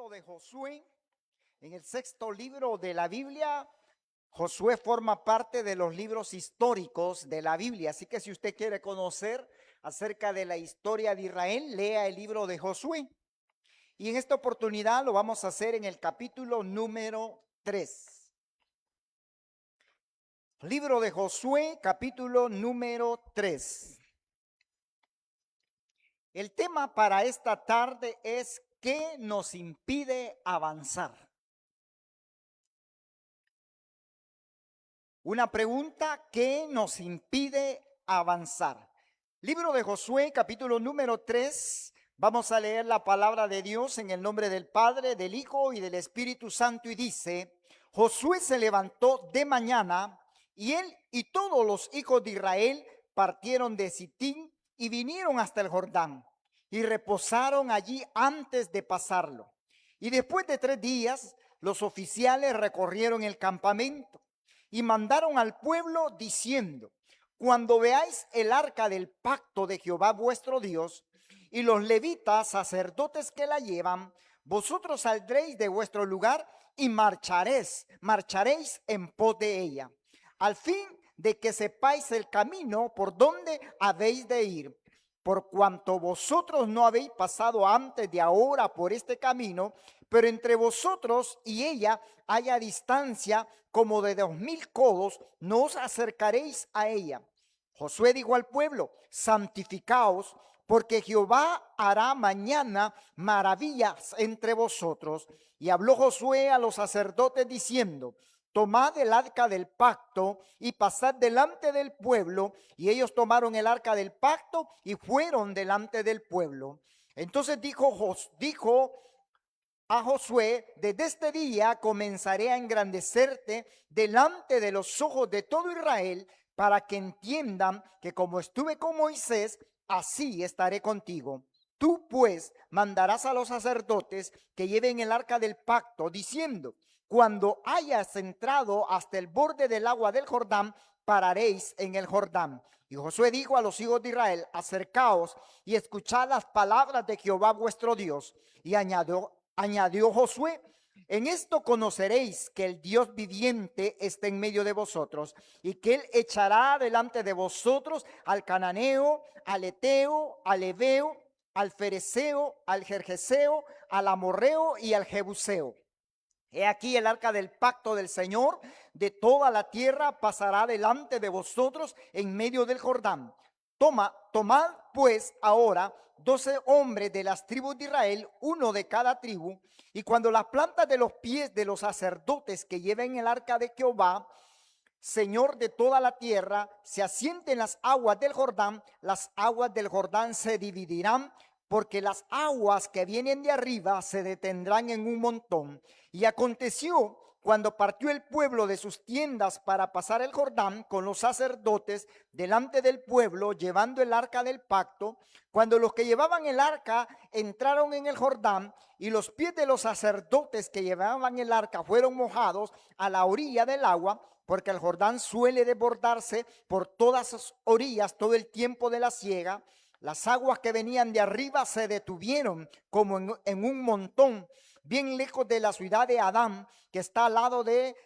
libro de Josué, en el sexto libro de la Biblia. Josué forma parte de los libros históricos de la Biblia, así que si usted quiere conocer acerca de la historia de Israel, lea el libro de Josué. Y en esta oportunidad lo vamos a hacer en el capítulo número 3. Libro de Josué, capítulo número 3. El tema para esta tarde es ¿qué nos impide avanzar? Una pregunta, ¿qué nos impide avanzar? Libro de Josué, capítulo número 3. Vamos a leer la palabra de Dios en el nombre del Padre, del Hijo y del Espíritu Santo. Y dice: Josué se levantó de mañana y él y todos los hijos de Israel partieron de Sitín y vinieron hasta el Jordán y reposaron allí antes de pasarlo. Y después de 3 días, los oficiales recorrieron el campamento y mandaron al pueblo diciendo: cuando veáis el arca del pacto de Jehová vuestro Dios y los levitas sacerdotes que la llevan, vosotros saldréis de vuestro lugar y marcharéis en pos de ella, al fin de que sepáis el camino por donde habéis de ir. Por cuanto vosotros no habéis pasado antes de ahora por este camino, pero entre vosotros y ella haya distancia como de 2000 codos, no os acercaréis a ella. Josué dijo al pueblo: santificaos, porque Jehová hará mañana maravillas entre vosotros. Y habló Josué a los sacerdotes diciendo: tomad el arca del pacto y pasad delante del pueblo. Y ellos tomaron el arca del pacto y fueron delante del pueblo. Entonces dijo a Josué: desde este día comenzaré a engrandecerte delante de los ojos de todo Israel, para que entiendan que como estuve con Moisés, así estaré contigo. Tú pues mandarás a los sacerdotes que lleven el arca del pacto, diciendo: cuando hayas entrado hasta el borde del agua del Jordán, pararéis en el Jordán. Y Josué dijo a los hijos de Israel: acercaos y escuchad las palabras de Jehová vuestro Dios. Y añadió Josué: en esto conoceréis que el Dios viviente está en medio de vosotros, y que él echará delante de vosotros al cananeo, al eteo, al heveo, al fereceo, al gergeseo, al amorreo y al jebuseo. He aquí el arca del pacto del Señor de toda la tierra pasará delante de vosotros en medio del Jordán. Tomad pues ahora 12 hombres de las tribus de Israel, uno de cada tribu, y cuando las plantas de los pies de los sacerdotes que lleven el arca de Jehová, Señor de toda la tierra, se asienten las aguas del Jordán, las aguas del Jordán se dividirán, porque las aguas que vienen de arriba se detendrán en un montón. Y aconteció cuando partió el pueblo de sus tiendas para pasar el Jordán con los sacerdotes delante del pueblo, llevando el arca del pacto, cuando los que llevaban el arca entraron en el Jordán y los pies de los sacerdotes que llevaban el arca fueron mojados a la orilla del agua, porque el Jordán suele desbordarse por todas sus orillas todo el tiempo de la siega. Las aguas que venían de arriba se detuvieron como en un montón, bien lejos de la ciudad de Adán, que está al lado de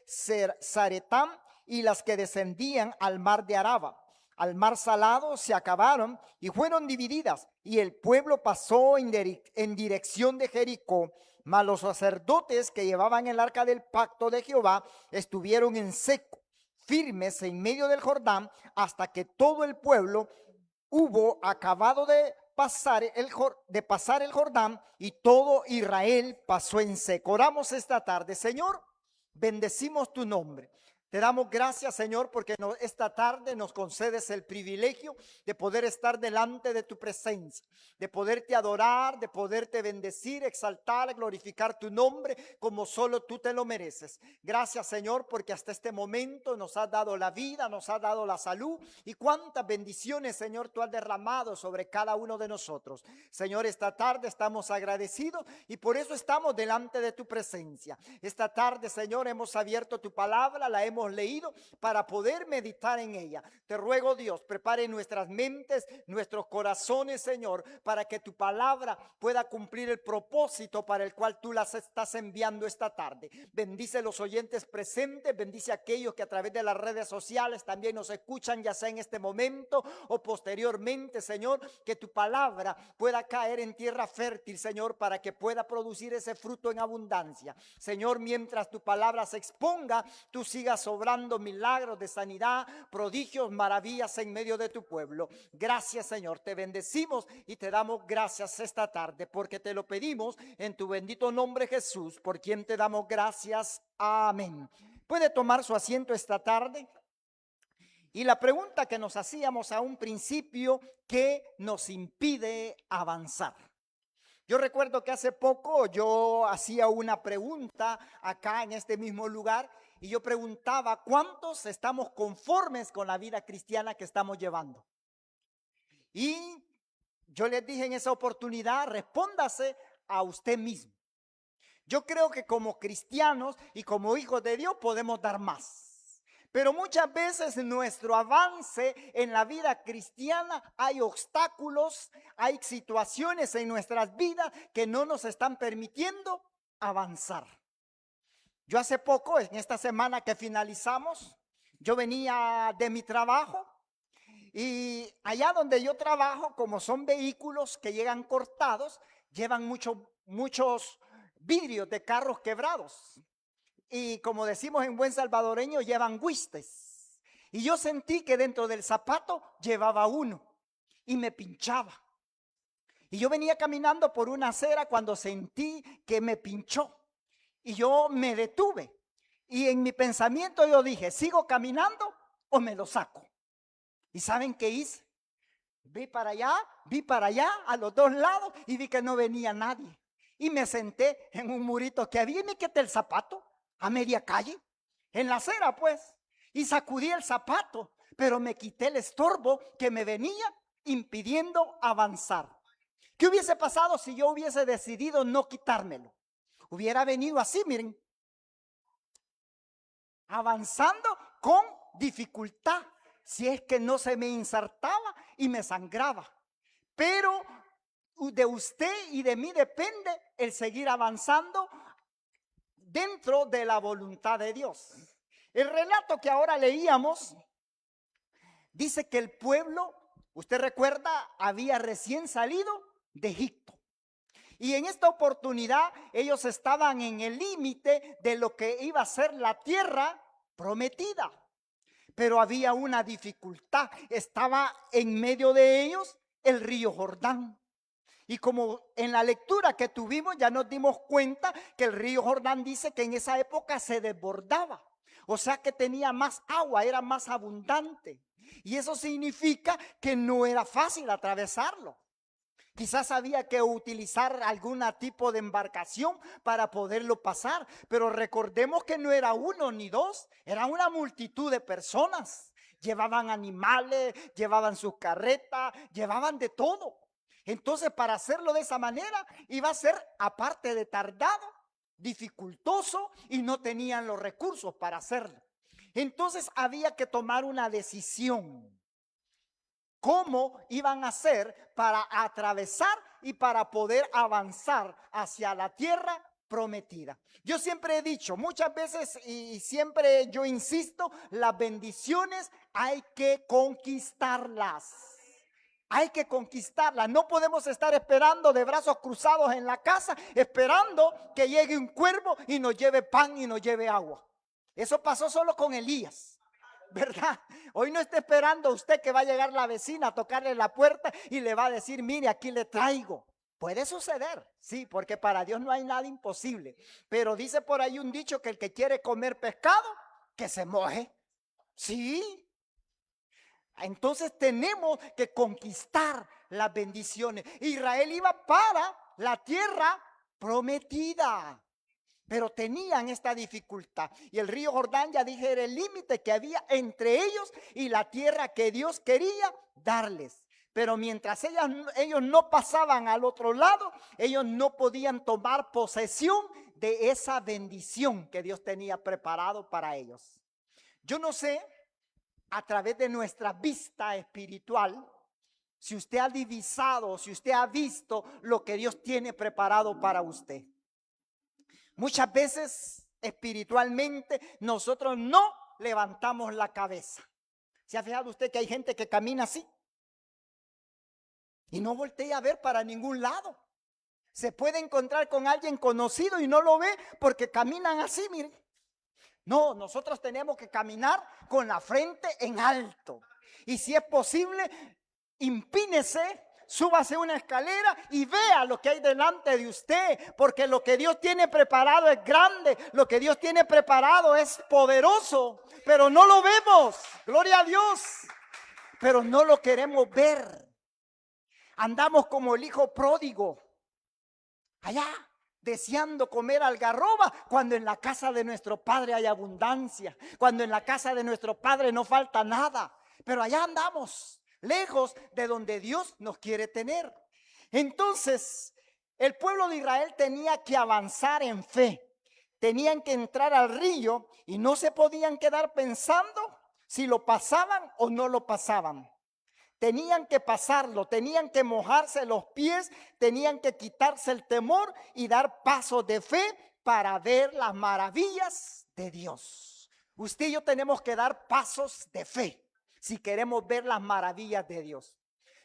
Zaretán, y las que descendían al mar de Araba. Al mar salado se acabaron y fueron divididas, y el pueblo pasó en dirección de Jericó. Mas los sacerdotes que llevaban el arca del pacto de Jehová estuvieron en seco, firmes en medio del Jordán, hasta que todo el pueblo hubo acabado de pasar el Jordán, y todo Israel pasó en seco. Oramos esta tarde. Señor, bendecimos tu nombre. Te damos gracias, Señor, porque esta tarde nos concedes el privilegio de poder estar delante de tu presencia, de poderte adorar, de poderte bendecir, exaltar, glorificar tu nombre como solo tú te lo mereces. Gracias, Señor, porque hasta este momento nos has dado la vida, nos has dado la salud, y cuántas bendiciones, Señor, tú has derramado sobre cada uno de nosotros. Señor, esta tarde estamos agradecidos y por eso estamos delante de tu presencia. Esta tarde, Señor, hemos abierto tu palabra, la hemos hemos leído para poder meditar en ella. Te ruego, Dios, prepare nuestras mentes, nuestros corazones, Señor, para que tu palabra pueda cumplir el propósito para el cual tú las estás enviando esta tarde. Bendice los oyentes presentes, bendice a aquellos que a través de las redes sociales también nos escuchan, ya sea en este momento o posteriormente, Señor, que tu palabra pueda caer en tierra fértil, Señor, para que pueda producir ese fruto en abundancia. Señor, mientras tu palabra se exponga, tú sigas obrando milagros de sanidad, prodigios, maravillas en medio de tu pueblo. Gracias, Señor, te bendecimos y te damos gracias esta tarde, porque te lo pedimos en tu bendito nombre, Jesús, por quien te damos gracias. Amén. Puede tomar su asiento esta tarde. Y la pregunta que nos hacíamos a un principio, ¿qué nos impide avanzar? Yo recuerdo que hace poco yo hacía una pregunta acá en este mismo lugar y yo preguntaba, ¿cuántos estamos conformes con la vida cristiana que estamos llevando? Y yo les dije en esa oportunidad, respóndase a usted mismo. Yo creo que como cristianos y como hijos de Dios podemos dar más. Pero muchas veces en nuestro avance en la vida cristiana hay obstáculos, hay situaciones en nuestras vidas que no nos están permitiendo avanzar. Yo hace poco, en esta semana que finalizamos, yo venía de mi trabajo y allá donde yo trabajo, como son vehículos que llegan cortados, llevan muchos vidrios de carros quebrados. Y como decimos en buen salvadoreño, llevan guistes. Y yo sentí que dentro del zapato llevaba uno y me pinchaba. Y yo venía caminando por una acera cuando sentí que me pinchó. Y yo me detuve. Y en mi pensamiento yo dije, ¿sigo caminando o me lo saco? ¿Y saben qué hice? Vi para allá, a los dos lados y vi que no venía nadie. Y me senté en un murito que había y me quité el zapato. A media calle, en la acera pues, y sacudí el zapato, pero me quité el estorbo que me venía impidiendo avanzar. ¿Qué hubiese pasado si yo hubiese decidido no quitármelo? Hubiera venido así, miren, avanzando con dificultad, si es que no se me insertaba y me sangraba. Pero de usted y de mí depende el seguir avanzando dentro de la voluntad de Dios. El relato que ahora leíamos dice que el pueblo, usted recuerda, había recién salido de Egipto. Y en esta oportunidad ellos estaban en el límite de lo que iba a ser la tierra prometida. Pero había una dificultad, estaba en medio de ellos el río Jordán. Y como en la lectura que tuvimos ya nos dimos cuenta que el río Jordán dice que en esa época se desbordaba. O sea que tenía más agua, era más abundante. Y eso significa que no era fácil atravesarlo. Quizás había que utilizar algún tipo de embarcación para poderlo pasar. Pero recordemos que no era uno ni dos, era una multitud de personas. Llevaban animales, llevaban sus carretas, llevaban de todo. Entonces, para hacerlo de esa manera, iba a ser, aparte de tardado, dificultoso y no tenían los recursos para hacerlo. Entonces, había que tomar una decisión. ¿Cómo iban a hacer para atravesar y para poder avanzar hacia la tierra prometida? Yo siempre he dicho, muchas veces y siempre yo insisto, las bendiciones hay que conquistarlas. Hay que conquistarla. No podemos estar esperando de brazos cruzados en la casa, esperando que llegue un cuervo y nos lleve pan y nos lleve agua. Eso pasó solo con Elías, ¿verdad? Hoy no está esperando usted que va a llegar la vecina a tocarle la puerta y le va a decir, mire, aquí le traigo. Puede suceder, sí, porque para Dios no hay nada imposible. Pero dice por ahí un dicho que el que quiere comer pescado, que se moje. Sí. Entonces tenemos que conquistar las bendiciones. Israel iba para la tierra prometida, pero tenían esta dificultad. Y el río Jordán, ya dije, era el límite que había entre ellos y la tierra que Dios quería darles. Pero mientras ellos no pasaban al otro lado, ellos no podían tomar posesión de esa bendición que Dios tenía preparado para ellos. Yo no sé, a través de nuestra vista espiritual, si usted ha divisado, si usted ha visto lo que Dios tiene preparado para usted. Muchas veces espiritualmente nosotros no levantamos la cabeza. ¿Se ha fijado usted que hay gente que camina así? Y no voltea a ver para ningún lado. Se puede encontrar con alguien conocido y no lo ve porque caminan así, miren. No, nosotros tenemos que caminar con la frente en alto. Y si es posible, impínese, súbase una escalera y vea lo que hay delante de usted, porque lo que Dios tiene preparado es grande, lo que Dios tiene preparado es poderoso, pero no lo vemos, gloria a Dios, pero no lo queremos ver. Andamos como el hijo pródigo, allá deseando comer algarroba, cuando en la casa de nuestro Padre hay abundancia, cuando en la casa de nuestro Padre no falta nada, pero allá andamos, lejos de donde Dios nos quiere tener. Entonces, el pueblo de Israel tenía que avanzar en fe, tenían que entrar al río y no se podían quedar pensando si lo pasaban o no lo pasaban. Tenían que pasarlo, tenían que mojarse los pies, tenían que quitarse el temor y dar pasos de fe para ver las maravillas de Dios. Usted y yo tenemos que dar pasos de fe si queremos ver las maravillas de Dios.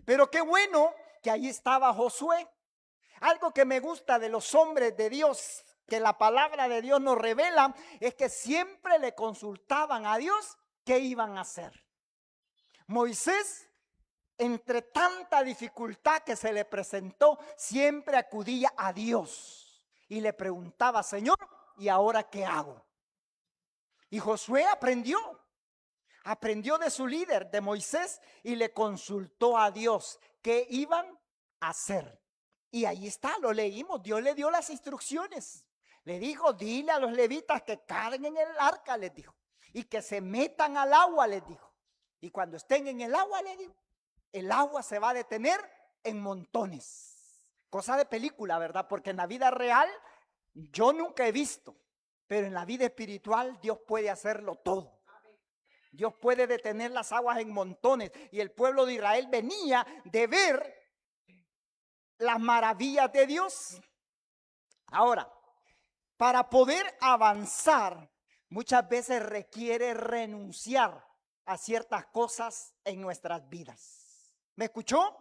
Pero qué bueno que ahí estaba Josué. Algo que me gusta de los hombres de Dios, que la palabra de Dios nos revela, es que siempre le consultaban a Dios qué iban a hacer. Moisés, entre tanta dificultad que se le presentó, siempre acudía a Dios y le preguntaba: Señor, ¿y ahora qué hago? Y Josué aprendió de su líder, de Moisés, y le consultó a Dios qué iban a hacer. Y ahí está, lo leímos, Dios le dio las instrucciones. Le dijo: dile a los levitas que carguen el arca, les dijo, y que se metan al agua, les dijo. Y cuando estén en el agua, les dijo, el agua se va a detener en montones. Cosa de película, ¿verdad? Porque en la vida real yo nunca he visto, pero en la vida espiritual Dios puede hacerlo todo. Dios puede detener las aguas en montones. Y el pueblo de Israel venía de ver las maravillas de Dios. Ahora, para poder avanzar, muchas veces requiere renunciar a ciertas cosas en nuestras vidas. ¿Me escuchó?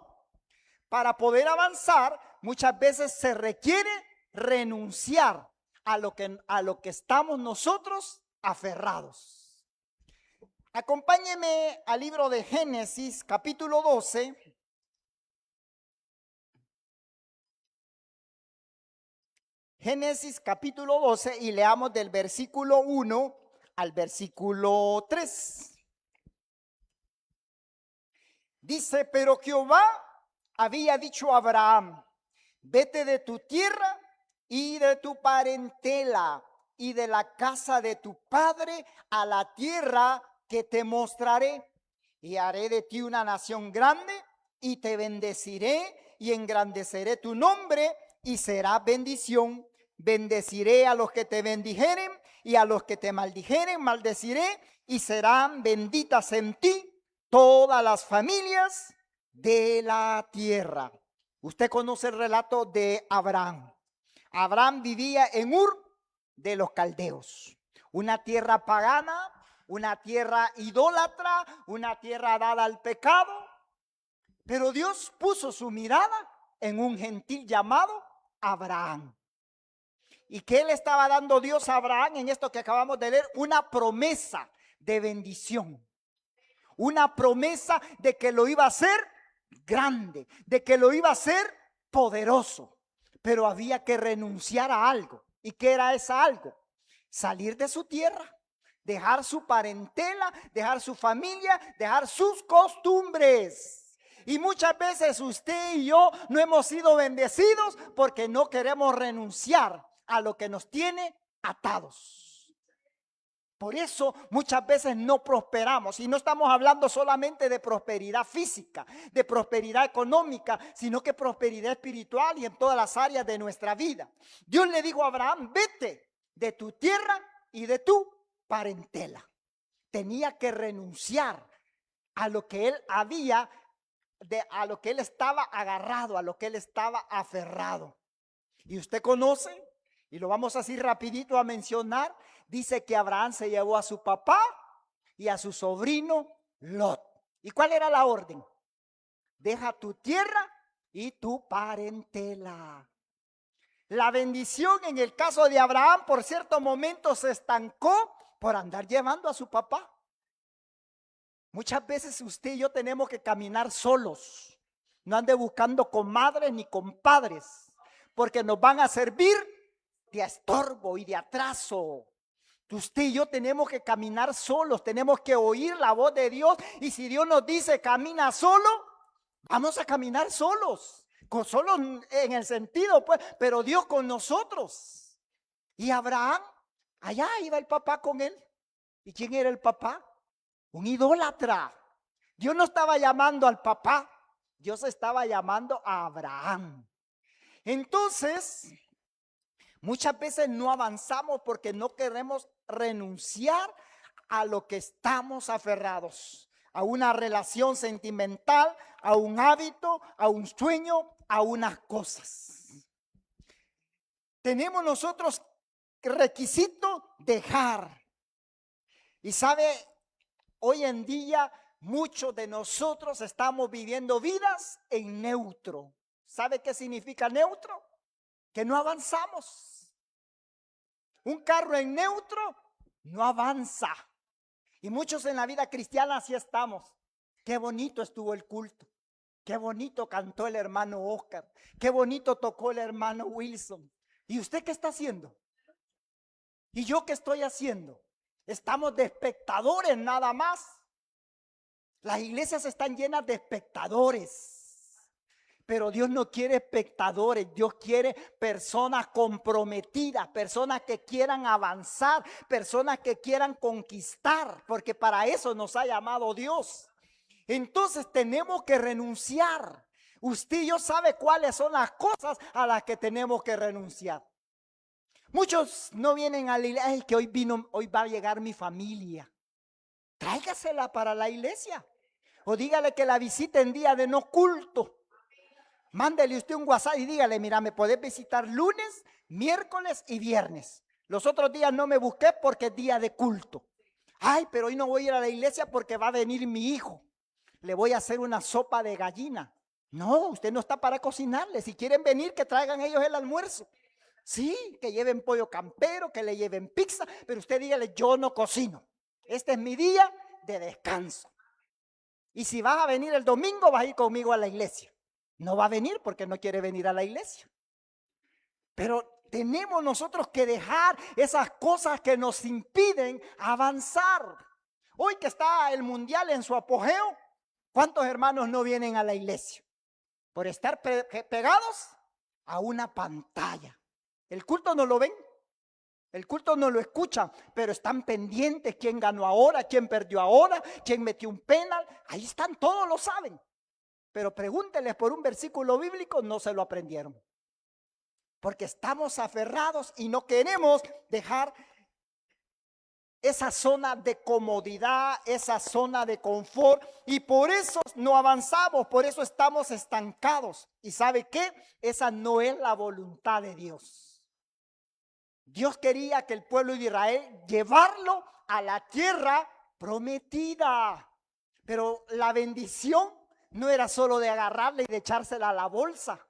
Para poder avanzar, muchas veces se requiere renunciar a lo que estamos nosotros aferrados. Acompáñeme al libro de Génesis, capítulo 12. Génesis, capítulo 12, y leamos del versículo 1 al versículo 3. Dice: pero Jehová había dicho a Abraham: vete de tu tierra y de tu parentela y de la casa de tu padre a la tierra que te mostraré, y haré de ti una nación grande y te bendeciré y engrandeceré tu nombre y será bendición. Bendeciré a los que te bendijeren y a los que te maldijeren maldeciré, y serán benditas en ti todas las familias de la tierra. Usted conoce el relato de Abraham. Abraham vivía en Ur de los Caldeos, una tierra pagana, una tierra idólatra, una tierra dada al pecado. Pero Dios puso su mirada en un gentil llamado Abraham. ¿Y qué le estaba dando Dios a Abraham en esto que acabamos de leer? Una promesa de bendición. Una promesa de que lo iba a hacer grande, de que lo iba a hacer poderoso. Pero había que renunciar a algo. ¿Y qué era esa algo? Salir de su tierra, dejar su parentela, dejar su familia, dejar sus costumbres. Y muchas veces usted y yo no hemos sido bendecidos porque no queremos renunciar a lo que nos tiene atados. Por eso muchas veces no prosperamos, y no estamos hablando solamente de prosperidad física, de prosperidad económica, sino que prosperidad espiritual y en todas las áreas de nuestra vida. Dios le dijo a Abraham: vete de tu tierra y de tu parentela. tenía que renunciar a lo que él había, a lo que él estaba agarrado, a lo que él estaba aferrado. Y usted conoce, y lo vamos así rapidito a mencionar, dice que Abraham se llevó a su papá y a su sobrino Lot. ¿Y cuál era la orden? Deja tu tierra y tu parentela. La bendición en el caso de Abraham por cierto momento se estancó por andar llevando a su papá. Muchas veces usted y yo tenemos que caminar solos. No ande buscando comadres ni compadres, porque nos van a servir de estorbo y de atraso. Usted y yo tenemos que caminar solos, tenemos que oír la voz de Dios. Y si Dios nos dice camina solo, vamos a caminar solos. Solos en el sentido, pues, pero Dios con nosotros. Y Abraham, allá iba el papá con él. ¿Y quién era el papá? Un idólatra. Dios no estaba llamando al papá, Dios estaba llamando a Abraham. Entonces, muchas veces no avanzamos porque no queremos renunciar a lo que estamos aferrados, a una relación sentimental, a un hábito, a un sueño, a unas cosas. Tenemos nosotros requisito dejar. Y sabe, hoy en día muchos de nosotros estamos viviendo vidas en neutro. ¿Sabe qué significa neutro? Que no avanzamos. Un carro en neutro no avanza. Y muchos en la vida cristiana así estamos. Qué bonito estuvo el culto. Qué bonito cantó el hermano Oscar. Qué bonito tocó el hermano Wilson. ¿Y usted qué está haciendo? ¿Y yo qué estoy haciendo? Estamos de espectadores nada más. Las iglesias están llenas de espectadores. Pero Dios no quiere espectadores, Dios quiere personas comprometidas, personas que quieran avanzar, personas que quieran conquistar, porque para eso nos ha llamado Dios. Entonces tenemos que renunciar. Usted y yo sabe cuáles son las cosas a las que tenemos que renunciar. Muchos no vienen a la iglesia, ay, que hoy va a llegar mi familia. Tráigasela para la iglesia. O dígale que la visite en día de no culto. Mándele usted un WhatsApp y dígale, mira, me podés visitar lunes, miércoles y viernes. Los otros días no me busqué porque es día de culto. Ay, pero hoy no voy a ir a la iglesia porque va a venir mi hijo. Le voy a hacer una sopa de gallina. No, usted no está para cocinarle. Si quieren venir, que traigan ellos el almuerzo. Sí, que lleven pollo campero, que le lleven pizza, pero usted dígale, yo no cocino. Este es mi día de descanso. Y si vas a venir el domingo, vas a ir conmigo a la iglesia. No va a venir porque no quiere venir a la iglesia. Pero tenemos nosotros que dejar esas cosas que nos impiden avanzar. Hoy que está el mundial en su apogeo, ¿cuántos hermanos no vienen a la iglesia? Por estar pegados a una pantalla. El culto no lo ven, el culto no lo escuchan, pero están pendientes quién ganó ahora, quién perdió ahora, quién metió un penal. Ahí están, todos lo saben. Pero pregúntenles por un versículo bíblico, no se lo aprendieron. Porque estamos aferrados y no queremos dejar esa zona de comodidad, esa zona de confort. Y por eso no avanzamos, por eso estamos estancados. ¿Y sabe qué? Esa no es la voluntad de Dios. Dios quería que el pueblo de Israel llevarlo a la tierra prometida. Pero la bendición no era solo de agarrarla y de echársela a la bolsa.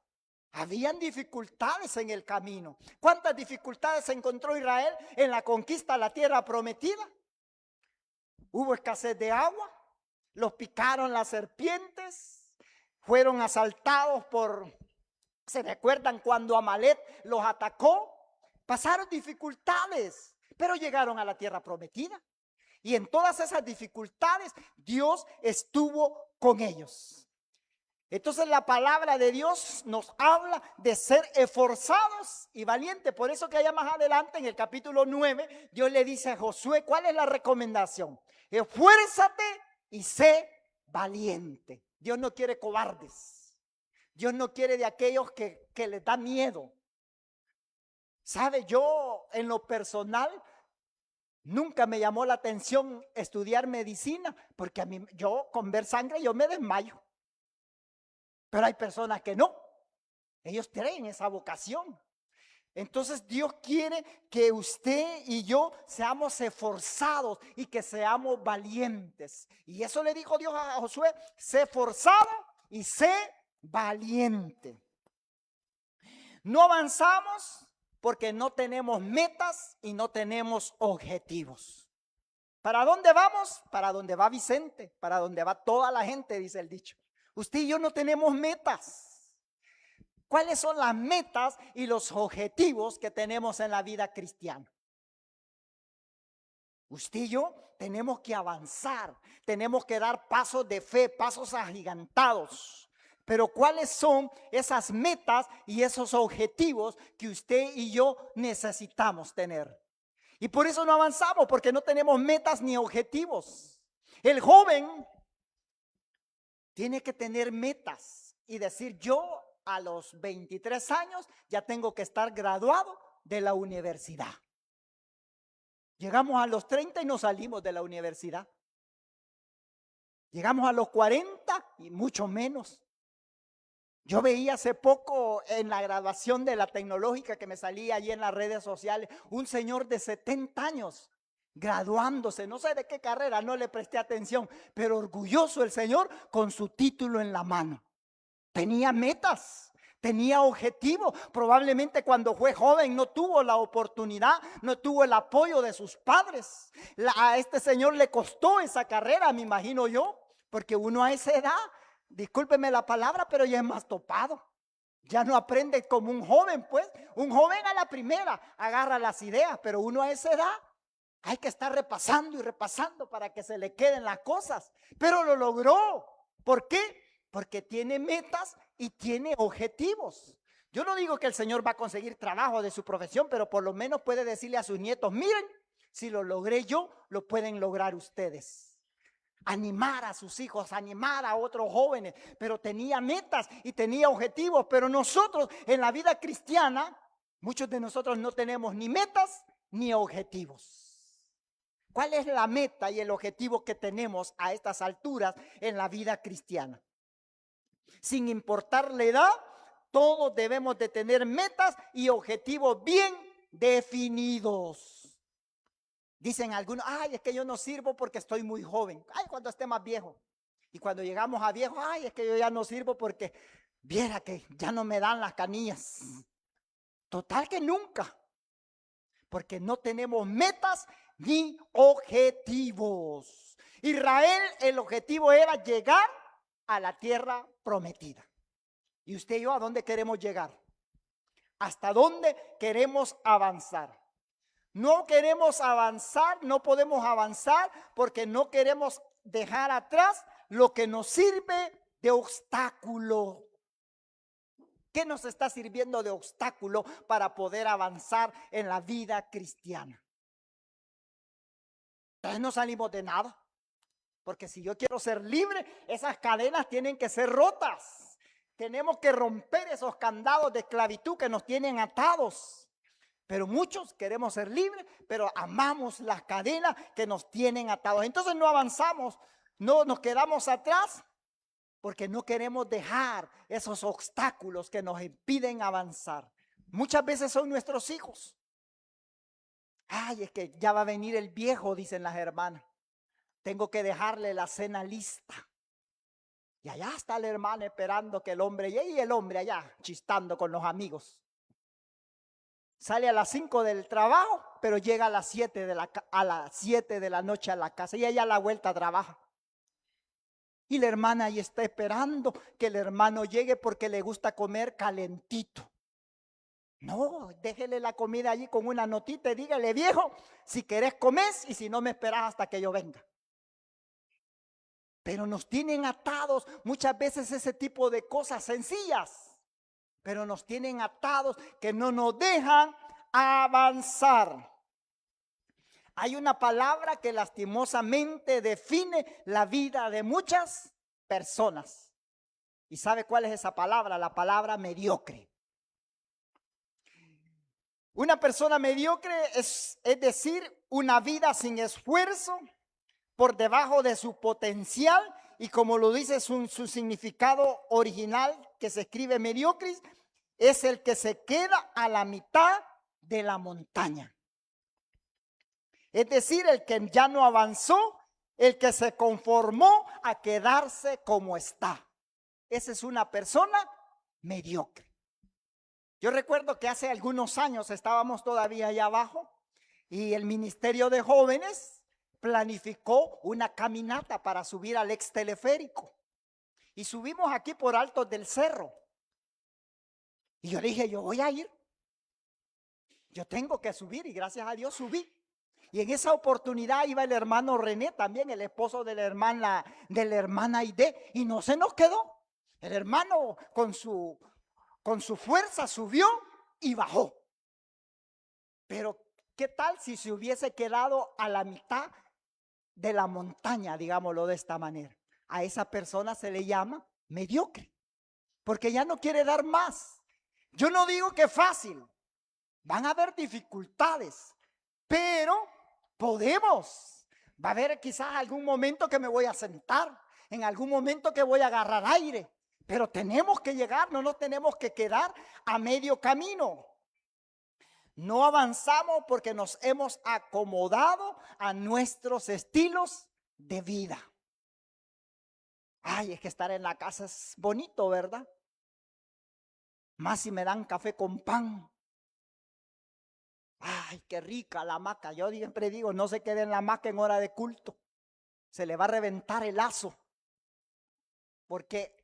Habían dificultades en el camino. ¿Cuántas dificultades encontró Israel en la conquista de la tierra prometida? Hubo escasez de agua, los picaron las serpientes, fueron asaltados ¿se recuerdan cuando Amalek los atacó? Pasaron dificultades, pero llegaron a la tierra prometida. Y en todas esas dificultades, Dios estuvo con ellos. Entonces la palabra de Dios nos habla de ser esforzados y valientes. Por eso que allá más adelante en el capítulo 9, Dios le dice a Josué, ¿cuál es la recomendación? Esfuérzate y sé valiente. Dios no quiere cobardes. Dios no quiere de aquellos que les da miedo. ¿Sabe? Yo en lo personal Nunca me llamó la atención estudiar medicina, porque yo con ver sangre yo me desmayo. Pero hay personas que no, ellos tienen esa vocación. Entonces Dios quiere que usted y yo seamos esforzados y que seamos valientes. Y eso le dijo Dios a Josué: sé esforzado y sé valiente. No avanzamos porque no tenemos metas y no tenemos objetivos. ¿Para dónde vamos? Para donde va Vicente, para donde va toda la gente, dice el dicho. Usted y yo no tenemos metas. ¿Cuáles son las metas y los objetivos que tenemos en la vida cristiana? Usted y yo tenemos que avanzar, tenemos que dar pasos de fe, pasos agigantados. Pero ¿cuáles son esas metas y esos objetivos que usted y yo necesitamos tener? Y por eso no avanzamos, porque no tenemos metas ni objetivos. El joven tiene que tener metas y decir: yo a los 23 años ya tengo que estar graduado de la universidad. Llegamos a los 30 y no salimos de la universidad. Llegamos a los 40 y mucho menos. Yo veía hace poco en la graduación de la tecnológica que me salía allí en las redes sociales, un señor de 70 años graduándose, no sé de qué carrera, no le presté atención, pero orgulloso el señor con su título en la mano. Tenía metas, tenía objetivos. Probablemente cuando fue joven no tuvo la oportunidad, no tuvo el apoyo de sus padres. A este señor le costó esa carrera, me imagino yo, porque uno a esa edad, discúlpeme la palabra, pero ya es más topado. Ya no aprende como un joven, pues. Un joven a la primera agarra las ideas, pero uno a esa edad hay que estar repasando y repasando para que se le queden las cosas. Pero lo logró. ¿Por qué? Porque tiene metas y tiene objetivos. Yo no digo que el Señor va a conseguir trabajo de su profesión, pero por lo menos puede decirle a sus nietos: miren, si lo logré yo, lo pueden lograr ustedes. Animar a sus hijos, animar a otros jóvenes, pero tenía metas y tenía objetivos. Pero nosotros en la vida cristiana, muchos de nosotros no tenemos ni metas ni objetivos. ¿Cuál es la meta y el objetivo que tenemos a estas alturas en la vida cristiana? Sin importar la edad, todos debemos de tener metas y objetivos bien definidos. Dicen algunos: ay, es que yo no sirvo porque estoy muy joven. Ay, cuando esté más viejo. Y cuando llegamos a viejo: ay, es que yo ya no sirvo porque viera que ya no me dan las canillas. Total que nunca. Porque no tenemos metas ni objetivos. Israel, el objetivo era llegar a la tierra prometida. ¿Y usted y yo a dónde queremos llegar? ¿Hasta dónde queremos avanzar? No queremos avanzar, no podemos avanzar porque no queremos dejar atrás lo que nos sirve de obstáculo. ¿Qué nos está sirviendo de obstáculo para poder avanzar en la vida cristiana? Entonces no salimos de nada. Porque si yo quiero ser libre, esas cadenas tienen que ser rotas. Tenemos que romper esos candados de esclavitud que nos tienen atados. Pero muchos queremos ser libres, pero amamos las cadenas que nos tienen atados. Entonces no avanzamos, no nos quedamos atrás, porque no queremos dejar esos obstáculos que nos impiden avanzar. Muchas veces son nuestros hijos. Ay, es que ya va a venir el viejo, dicen las hermanas. Tengo que dejarle la cena lista. Y allá está la hermana esperando que el hombre llegue, y el hombre allá chistando con los amigos. Sale a las 5 del trabajo, pero llega a las 7 de la noche a la casa, y ella a la vuelta trabaja. Y la hermana ahí está esperando que el hermano llegue porque le gusta comer calentito. No, déjele la comida allí con una notita y dígale: viejo, si querés comés, y si no me esperás hasta que yo venga. Pero nos tienen atados muchas veces ese tipo de cosas sencillas. Pero nos tienen atados que no nos dejan avanzar. Hay una palabra que lastimosamente define la vida de muchas personas. ¿Y sabe cuál es esa palabra? La palabra mediocre. Una persona mediocre es decir, una vida sin esfuerzo, por debajo de su potencial, y como lo dice su significado original, que se escribe mediocris, es el que se queda a la mitad de la montaña. Es decir, el que ya no avanzó, el que se conformó a quedarse como está. Esa es una persona mediocre. Yo recuerdo que hace algunos años estábamos todavía allá abajo y el Ministerio de Jóvenes planificó una caminata para subir al ex teleférico. Y subimos aquí por altos del cerro. Y yo dije, yo voy a ir. Yo tengo que subir, y gracias a Dios subí. Y en esa oportunidad iba el hermano René, también el esposo de la hermana Aide, y no se nos quedó. El hermano con su fuerza subió y bajó. Pero ¿qué tal si se hubiese quedado a la mitad de la montaña, digámoslo de esta manera? A esa persona se le llama mediocre, porque ya no quiere dar más. Yo no digo que es fácil, van a haber dificultades, pero podemos. Va a haber quizás algún momento que me voy a sentar, en algún momento que voy a agarrar aire, pero tenemos que llegar, no nos tenemos que quedar a medio camino. No avanzamos porque nos hemos acomodado a nuestros estilos de vida. Ay, es que estar en la casa es bonito, ¿verdad? Más si me dan café con pan. Ay, qué rica la hamaca. Yo siempre digo, no se quede en la hamaca en hora de culto. Se le va a reventar el lazo. Porque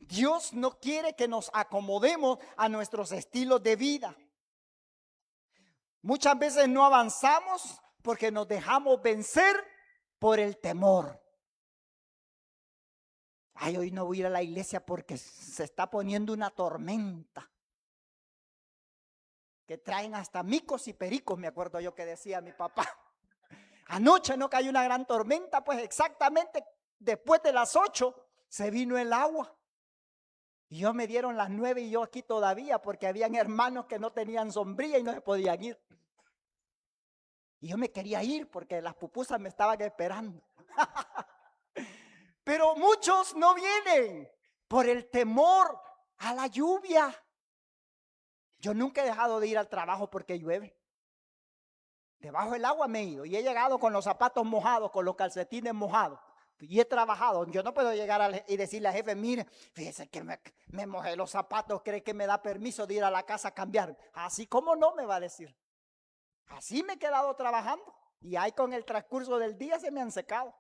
Dios no quiere que nos acomodemos a nuestros estilos de vida. Muchas veces no avanzamos porque nos dejamos vencer por el temor. Ay, hoy no voy a ir a la iglesia porque se está poniendo una tormenta. Que traen hasta micos y pericos, me acuerdo yo que decía mi papá. Anoche no cayó una gran tormenta, pues exactamente después de las 8 se vino el agua. Y yo me dieron las 9 y yo aquí todavía porque habían hermanos que no tenían sombrilla y no se podían ir. Y yo me quería ir porque las pupusas me estaban esperando. Pero muchos no vienen por el temor a la lluvia. Yo nunca he dejado de ir al trabajo porque llueve. Debajo del agua me he ido y he llegado con los zapatos mojados, con los calcetines mojados. Y he trabajado. Yo no puedo llegar y decirle al jefe, mire, fíjese que me mojé los zapatos, cree que me da permiso de ir a la casa a cambiar. Así como no me va a decir. Así me he quedado trabajando y ahí con el transcurso del día se me han secado.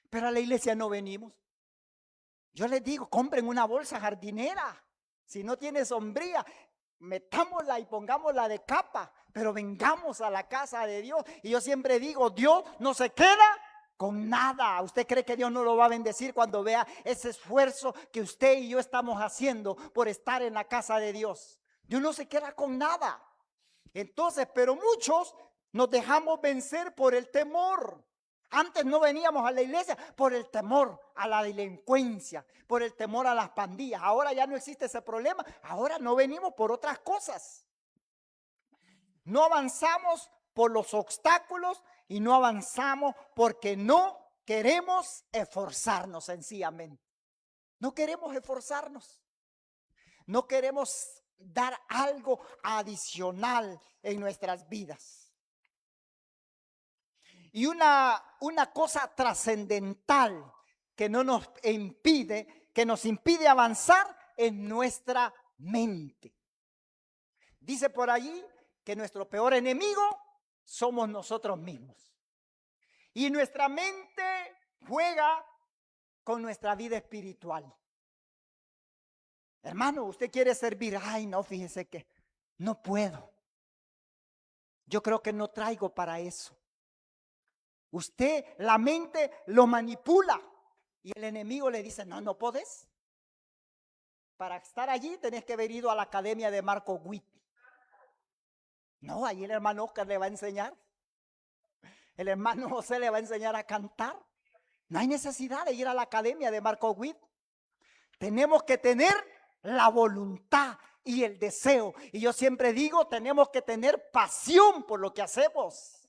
Pero a la iglesia no venimos. Yo les digo, compren una bolsa jardinera. Si no tiene sombría, metámosla y pongámosla de capa, pero vengamos a la casa de Dios. Y yo siempre digo, Dios no se queda con nada. ¿Usted cree que Dios no lo va a bendecir cuando vea ese esfuerzo que usted y yo estamos haciendo por estar en la casa de Dios? Dios no se queda con nada. Entonces, pero muchos nos dejamos vencer por el temor. Antes no veníamos a la iglesia por el temor a la delincuencia, por el temor a las pandillas. Ahora ya no existe ese problema. Ahora no venimos por otras cosas. No avanzamos por los obstáculos y no avanzamos porque no queremos esforzarnos sencillamente. No queremos esforzarnos. No queremos dar algo adicional en nuestras vidas. Y una cosa trascendental que nos impide avanzar es nuestra mente. Dice por allí que nuestro peor enemigo somos nosotros mismos. Y nuestra mente juega con nuestra vida espiritual. Hermano, usted quiere servir. Ay, no, fíjese que no puedo. Yo creo que no traigo para eso. Usted, la mente lo manipula y el enemigo le dice, no podés. Para estar allí tenés que haber ido a la academia de Marco Witt. No, ahí el hermano Oscar le va a enseñar. El hermano José le va a enseñar a cantar. No hay necesidad de ir a la academia de Marco Witt. Tenemos que tener la voluntad y el deseo. Y yo siempre digo, tenemos que tener pasión por lo que hacemos.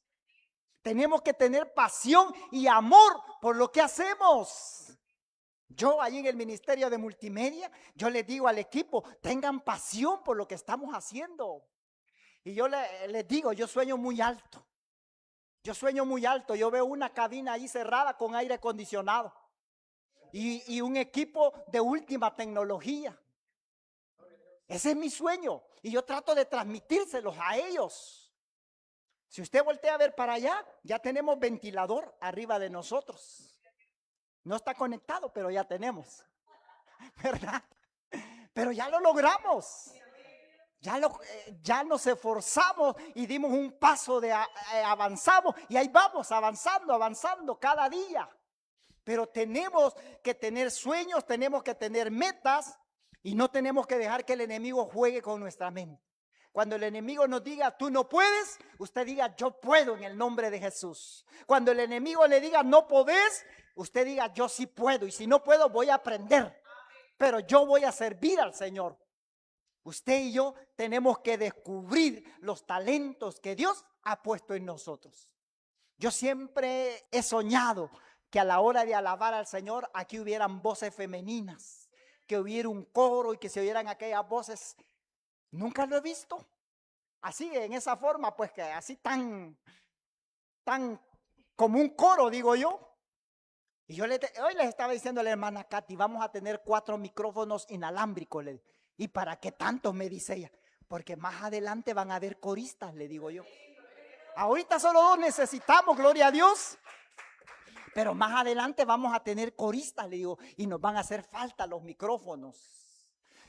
Tenemos que tener pasión y amor por lo que hacemos. Yo ahí en el Ministerio de Multimedia, yo les digo al equipo, tengan pasión por lo que estamos haciendo. Y yo les digo, yo sueño muy alto. Yo sueño muy alto. Yo veo una cabina ahí cerrada con aire acondicionado. Y un equipo de última tecnología. Ese es mi sueño. Y yo trato de transmitírselos a ellos. Si usted voltea a ver para allá, ya tenemos ventilador arriba de nosotros. No está conectado, pero ya tenemos. ¿Verdad? Pero ya lo logramos. Ya nos esforzamos y dimos un paso avanzamos. Y ahí vamos, avanzando cada día. Pero tenemos que tener sueños, tenemos que tener metas y no tenemos que dejar que el enemigo juegue con nuestra mente. Cuando el enemigo nos diga, tú no puedes, usted diga, yo puedo en el nombre de Jesús. Cuando el enemigo le diga, no podés, usted diga, yo sí puedo. Y si no puedo, voy a aprender. Pero yo voy a servir al Señor. Usted y yo tenemos que descubrir los talentos que Dios ha puesto en nosotros. Yo siempre he soñado que a la hora de alabar al Señor, aquí hubieran voces femeninas, que hubiera un coro y que se oyeran aquellas voces. Nunca lo he visto. Así, en esa forma, pues que así tan como un coro, digo yo. Y yo hoy les estaba diciendo a la hermana Katy, vamos a tener 4 micrófonos inalámbricos. ¿Y para qué tantos? Me dice ella. Porque más adelante van a haber coristas, le digo yo. Ahorita solo 2 necesitamos, gloria a Dios. Pero más adelante vamos a tener coristas, le digo, y nos van a hacer falta los micrófonos.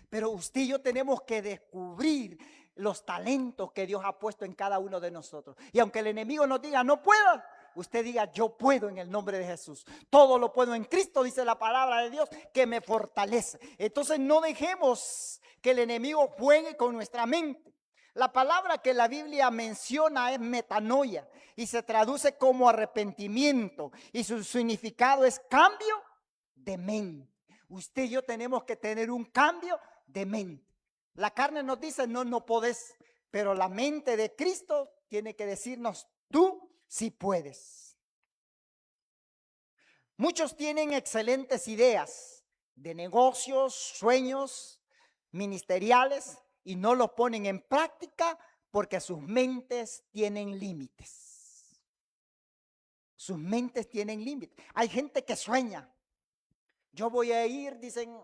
Pero usted y yo tenemos que descubrir los talentos que Dios ha puesto en cada uno de nosotros. Y aunque el enemigo nos diga, no puedo, usted diga, yo puedo en el nombre de Jesús. Todo lo puedo en Cristo, dice la palabra de Dios, que me fortalece. Entonces no dejemos que el enemigo juegue con nuestra mente. La palabra que la Biblia menciona es metanoia y se traduce como arrepentimiento y su significado es cambio de mente. Usted y yo tenemos que tener un cambio de mente. La carne nos dice no podés, pero la mente de Cristo tiene que decirnos tú sí puedes. Muchos tienen excelentes ideas de negocios, sueños ministeriales y no los ponen en práctica porque sus mentes tienen límites. Sus mentes tienen límites. Hay gente que sueña. Yo voy a ir, dicen,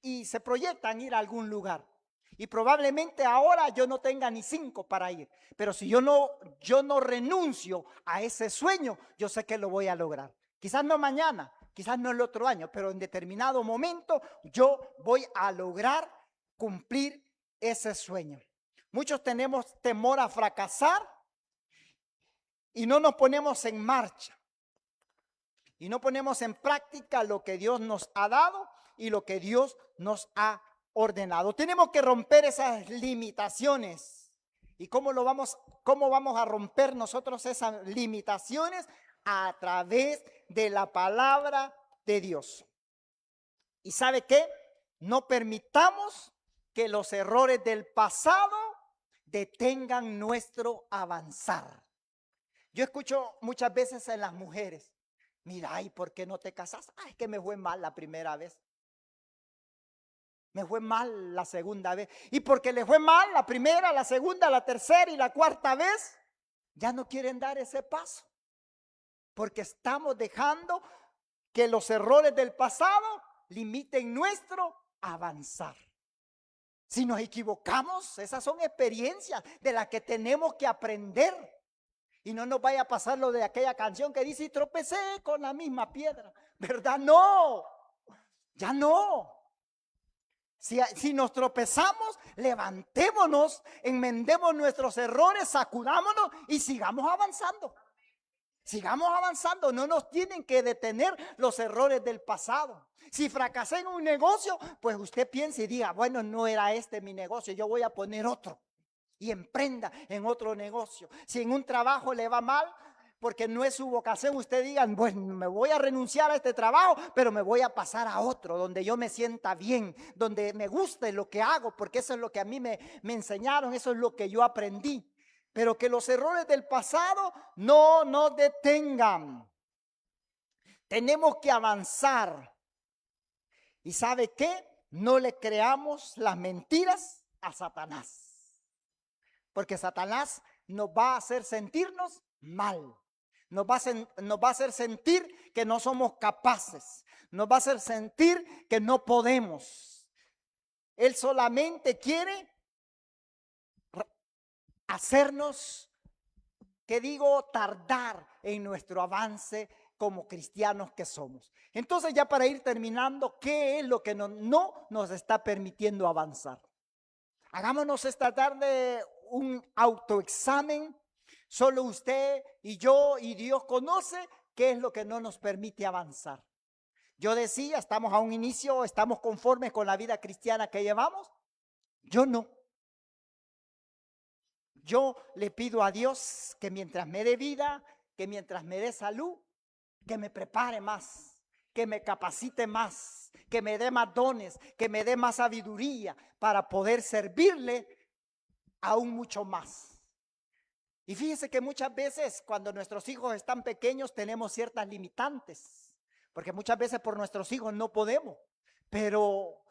y se proyectan ir a algún lugar. Y probablemente ahora yo no tenga ni 5 para ir. Pero si yo no renuncio a ese sueño, yo sé que lo voy a lograr. Quizás no mañana, quizás no el otro año, pero en determinado momento yo voy a lograr cumplir ese sueño. Muchos tenemos temor a fracasar y no nos ponemos en marcha. Y no ponemos en práctica lo que Dios nos ha dado y lo que Dios nos ha ordenado. Tenemos que romper esas limitaciones. ¿Y cómo vamos a romper nosotros esas limitaciones? A través de la palabra de Dios. ¿Y sabe qué? No permitamos que los errores del pasado detengan nuestro avanzar. Yo escucho muchas veces en las mujeres, mira, ¿y por qué no te casas? Ay, que me fue mal la primera vez. Me fue mal la segunda vez. Y porque le fue mal la primera, la segunda, la tercera y la cuarta vez, ya no quieren dar ese paso. Porque estamos dejando que los errores del pasado limiten nuestro avanzar. Si nos equivocamos, esas son experiencias de las que tenemos que aprender. Y no nos vaya a pasar lo de aquella canción que dice, y tropecé con la misma piedra. ¿Verdad? No, ya no. Si nos tropezamos, levantémonos, enmendemos nuestros errores, sacudámonos y sigamos avanzando. Sigamos avanzando, no nos tienen que detener los errores del pasado. Si fracasé en un negocio, pues usted piense y diga, bueno, no era este mi negocio, yo voy a poner otro. Y emprenda en otro negocio. Si en un trabajo le va mal, porque no es su vocación, usted diga, bueno, me voy a renunciar a este trabajo, pero me voy a pasar a otro, donde yo me sienta bien, donde me guste lo que hago, porque eso es lo que a mí me enseñaron, eso es lo que yo aprendí. Pero que los errores del pasado no nos detengan. Tenemos que avanzar. ¿Y sabe qué? No le creamos las mentiras a Satanás. Porque Satanás nos va a hacer sentirnos mal. Nos va a hacer sentir que no somos capaces. Nos va a hacer sentir que no podemos. Él solamente quiere hacernos, tardar en nuestro avance como cristianos que somos. Entonces, ya para ir terminando, ¿qué es lo que no nos está permitiendo avanzar? Hagámonos esta tarde un autoexamen. Solo usted y yo y Dios conoce qué es lo que no nos permite avanzar. Yo decía, estamos a un inicio, estamos conformes con la vida cristiana que llevamos. Yo no. Yo le pido a Dios que mientras me dé vida, que mientras me dé salud, que me prepare más, que me capacite más, que me dé más dones, que me dé más sabiduría para poder servirle aún mucho más. Y fíjese que muchas veces cuando nuestros hijos están pequeños tenemos ciertas limitantes, porque muchas veces por nuestros hijos no podemos. Pero,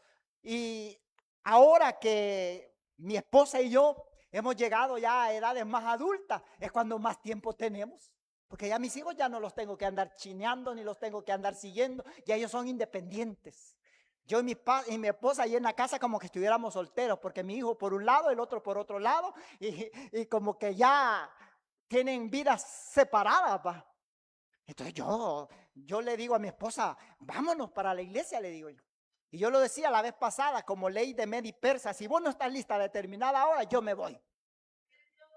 y ahora que mi esposa y yo hemos llegado ya a edades más adultas, es cuando más tiempo tenemos. Porque ya mis hijos ya no los tengo que andar chineando, ni los tengo que andar siguiendo. Ya ellos son independientes. Yo y mi esposa ahí en la casa como que estuviéramos solteros, porque mi hijo por un lado, el otro por otro lado, y como que ya tienen vidas separadas, pa. Entonces yo le digo a mi esposa, vámonos para la iglesia, le digo yo. Y yo lo decía la vez pasada, como ley de Media y Persa, si vos no estás lista a determinada hora, yo me voy.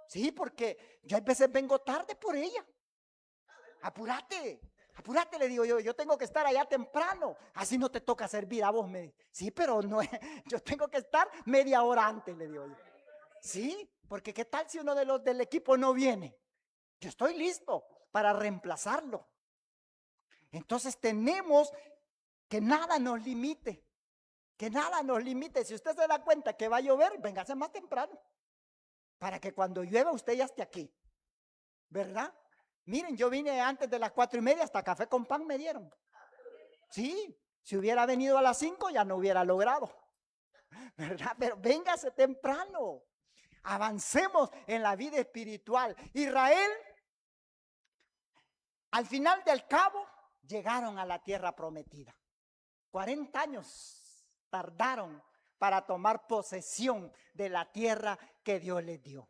Sí, porque yo a veces vengo tarde por ella. Apúrate, le digo yo tengo que estar allá temprano, así no te toca servir a vos. Sí, pero no, yo tengo que estar media hora antes, le digo yo. Sí, porque qué tal si uno de los del equipo no viene, yo estoy listo para reemplazarlo. Entonces tenemos que nada nos limite, si usted se da cuenta que va a llover, véngase más temprano, para que cuando llueva usted ya esté aquí, ¿verdad? Miren, yo vine antes de las 4:30, hasta café con pan me dieron. Sí, si hubiera venido a las 5 ya no hubiera logrado, ¿verdad? Pero véngase temprano, avancemos en la vida espiritual. Israel, al final del cabo, llegaron a la tierra prometida. 40 años tardaron para tomar posesión de la tierra que Dios les dio.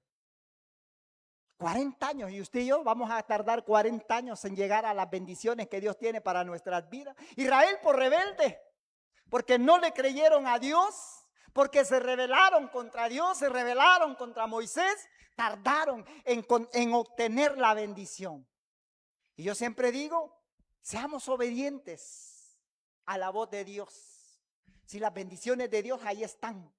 40 años, y usted y yo vamos a tardar 40 años en llegar a las bendiciones que Dios tiene para nuestras vidas. Israel por rebelde, porque no le creyeron a Dios, porque se rebelaron contra Dios, se rebelaron contra Moisés, tardaron en obtener la bendición. Y yo siempre digo, seamos obedientes a la voz de Dios. Si las bendiciones de Dios ahí están,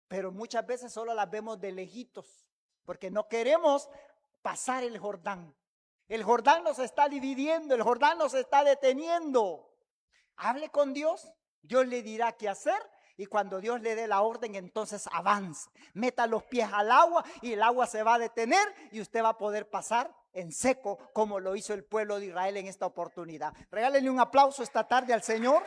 pero muchas veces solo las vemos de lejitos, porque no queremos pasar el Jordán. El Jordán nos está dividiendo, el Jordán nos está deteniendo. Hable con Dios, Dios le dirá qué hacer, y cuando Dios le dé la orden, entonces avance. Meta los pies al agua y el agua se va a detener y usted va a poder pasar en seco como lo hizo el pueblo de Israel en esta oportunidad. Regálenle un aplauso esta tarde al Señor.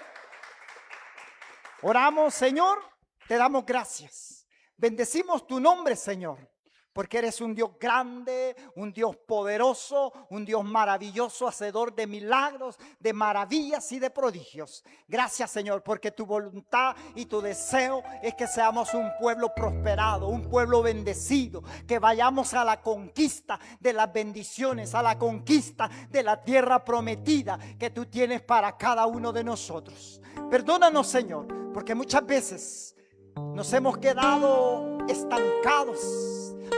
Oramos, Señor, te damos gracias. Bendecimos tu nombre, Señor, porque eres un Dios grande, un Dios poderoso, un Dios maravilloso, hacedor de milagros, de maravillas y de prodigios. Gracias, Señor, porque tu voluntad y tu deseo es que seamos un pueblo prosperado, un pueblo bendecido, que vayamos a la conquista de las bendiciones, a la conquista de la tierra prometida que tú tienes para cada uno de nosotros. Perdónanos, Señor, porque muchas veces nos hemos quedado estancados.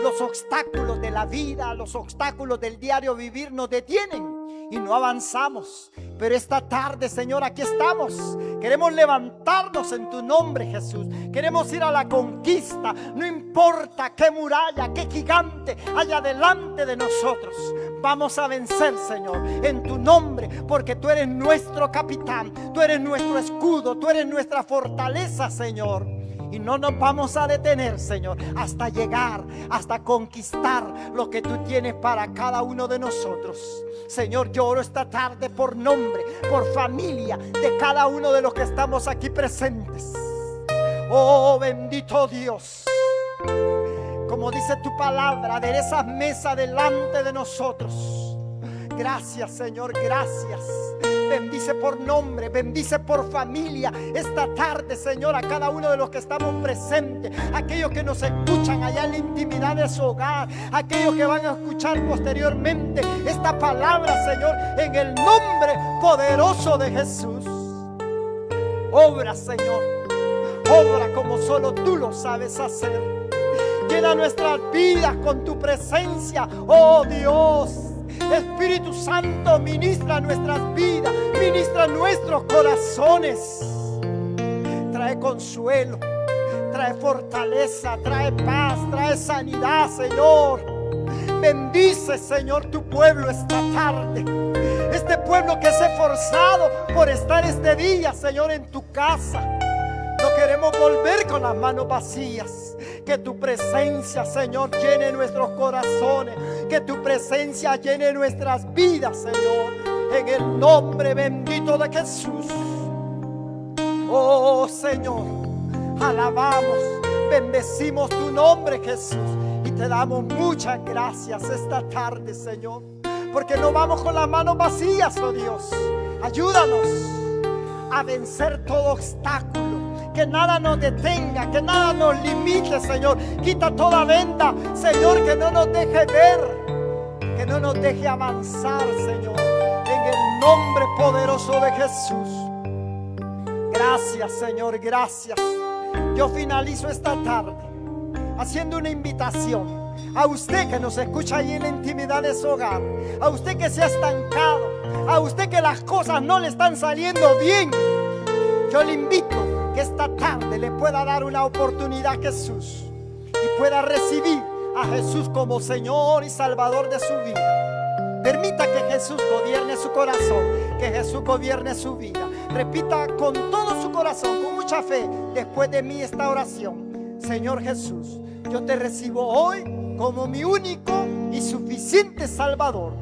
Los obstáculos de la vida, los obstáculos del diario vivir nos detienen y no avanzamos. Pero esta tarde, Señor, aquí estamos. Queremos levantarnos en tu nombre, Jesús. Queremos ir a la conquista. No importa qué muralla, qué gigante haya delante de nosotros. vamos a vencer, Señor, en tu nombre, porque tú eres nuestro capitán, tú eres nuestro escudo, tú eres nuestra fortaleza, Señor. Y no nos vamos a detener, Señor, hasta llegar, hasta conquistar lo que tú tienes para cada uno de nosotros. Señor, yo oro esta tarde por nombre, por familia de cada uno de los que estamos aquí presentes. Oh, bendito Dios. Como dice tu palabra, aderezas mesa delante de nosotros. Gracias, Señor, gracias. Bendice por nombre, bendice por familia esta tarde, Señor, a cada uno de los que estamos presentes, aquellos que nos escuchan allá en la intimidad de su hogar, aquellos que van a escuchar posteriormente esta palabra, Señor, en el nombre poderoso de Jesús. Obra, Señor, obra como solo tú lo sabes hacer. Llena nuestras vidas con tu presencia, oh Dios. Espíritu Santo, ministra nuestras vidas, ministra nuestros corazones. Trae consuelo, trae fortaleza, trae paz, trae sanidad, Señor. Bendice, Señor, tu pueblo esta tarde. Este pueblo que se ha esforzado por estar este día, Señor, en tu casa. No queremos volver con las manos vacías. Que tu presencia, Señor, llene nuestros corazones. Que tu presencia llene nuestras vidas, Señor. En el nombre bendito de Jesús. Oh, Señor, alabamos, bendecimos tu nombre, Jesús. Y te damos muchas gracias esta tarde, Señor. Porque no vamos con las manos vacías, oh Dios. Ayúdanos a vencer todo obstáculo. Que nada nos detenga, que nada nos limite, Señor. Quita toda venda, Señor, que no nos deje ver, que no nos deje avanzar, Señor. En el nombre poderoso de Jesús. Gracias, Señor, gracias. Yo finalizo esta tarde haciendo una invitación a usted que nos escucha ahí en la intimidad de su hogar, a usted que se ha estancado, a usted que las cosas no le están saliendo bien. Yo le invito que esta tarde le pueda dar una oportunidad a Jesús y pueda recibir a Jesús como Señor y Salvador de su vida. Permita que Jesús gobierne su corazón, que Jesús gobierne su vida. Repita con todo su corazón, con mucha fe, después de mí esta oración. Señor Jesús, yo te recibo hoy como mi único y suficiente Salvador.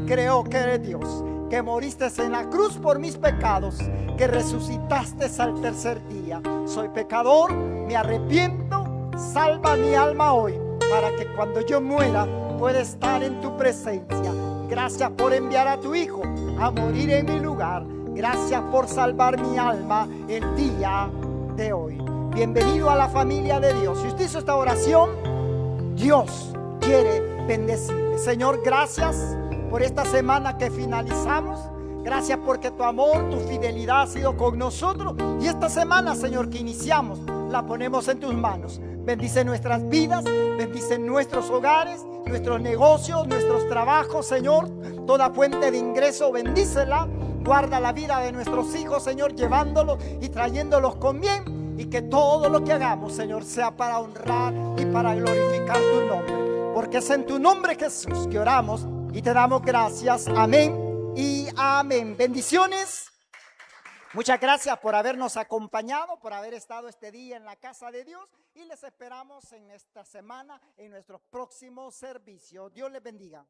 Creo que eres Dios, que moriste en la cruz por mis pecados, que resucitaste al tercer día. Soy pecador, me arrepiento, salva mi alma hoy, para que cuando yo muera pueda estar en tu presencia. Gracias por enviar a tu Hijo a morir en mi lugar. Gracias por salvar mi alma el día de hoy. Bienvenido a la familia de Dios. Si usted hizo esta oración, Dios quiere bendecirle. Señor, gracias por esta semana que finalizamos. Gracias porque tu amor, tu fidelidad ha sido con nosotros. Y esta semana, Señor, que iniciamos, la ponemos en tus manos. Bendice nuestras vidas, bendice nuestros hogares, nuestros negocios, nuestros trabajos, Señor. Toda fuente de ingreso, bendícela. Guarda la vida de nuestros hijos, Señor, llevándolos y trayéndolos con bien. Y que todo lo que hagamos, Señor, sea para honrar y para glorificar tu nombre. Porque es en tu nombre, Jesús, que oramos y te damos gracias. Amén y amén. Bendiciones. Muchas gracias por habernos acompañado, por haber estado este día en la casa de Dios. Y les esperamos en esta semana en nuestro próximo servicio. Dios les bendiga.